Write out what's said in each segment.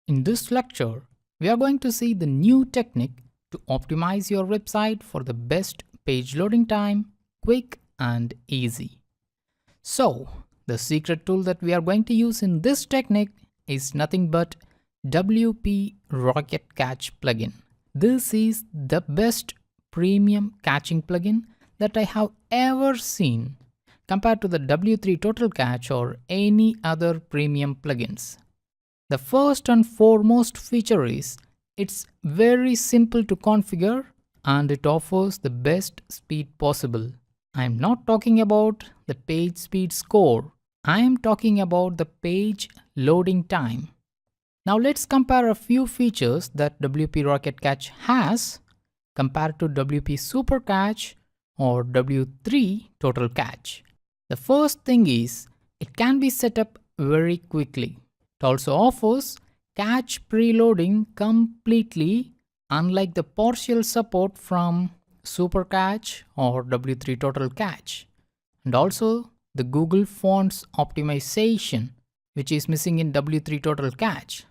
In this lecture, we are going to see the new technique to optimize your website for the best page loading time, quick and easy. So, the secret tool that we are going to use in this technique is nothing but WP Rocket Cache plugin. This is the best premium caching plugin that I have ever seen compared to the W3 Total Cache or any other premium plugins. The first and foremost feature is it's very simple to configure and it offers the best speed possible. I am not talking about the page speed score. I am talking about the page loading time. Now let's compare a few features that WP Rocket Cache has compared to WP Super Cache or W3 Total Cache. The first thing is it can be set up very quickly. It also offers cache preloading completely, unlike the partial support from Super Cache or W3 Total Cache, and also the Google Fonts optimization, which is missing in W3 Total Cache.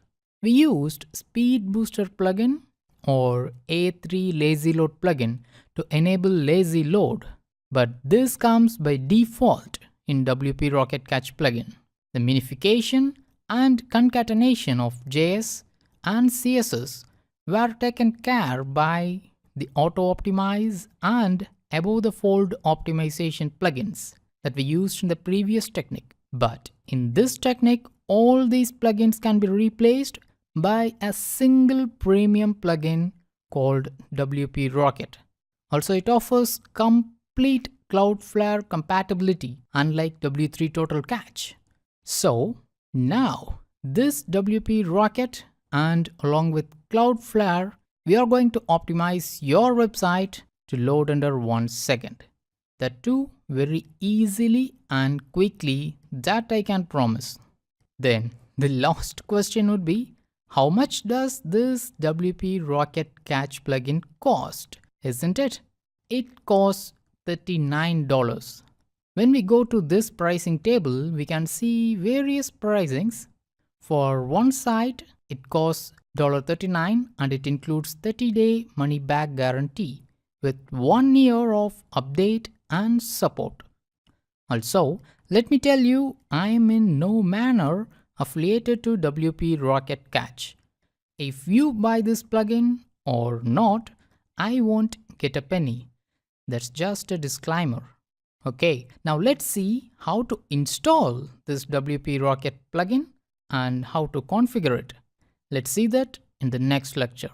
We used Speed Booster plugin or A3 Lazy Load plugin to enable lazy load, but this comes by default in WP Rocket Cache plugin. The minification and concatenation of JS and CSS were taken care by the Auto Optimize and Above the Fold optimization plugins that we used in the previous technique. But in this technique, all these plugins can be replaced by a single premium plugin called WP Rocket. Also, it offers complete Cloudflare compatibility, unlike W3 Total Cache. So, now, this WP Rocket and along with Cloudflare, we are going to optimize your website to load under 1 second. The two very easily and quickly, that I can promise. Then the last question would be, how much does this WP Rocket Cache plugin cost? Isn't it? It costs $39. When we go to this pricing table, we can see various pricings. For one site, it costs $39 and it includes 30-day money-back guarantee with 1 year of update and support. Also, let me tell you, I am in no manner affiliated to WP Rocket Cache. If you buy this plugin or not, I won't get a penny. That's just a disclaimer. Okay, now let's see how to install this WP Rocket plugin and how to configure it. Let's see that in the next lecture.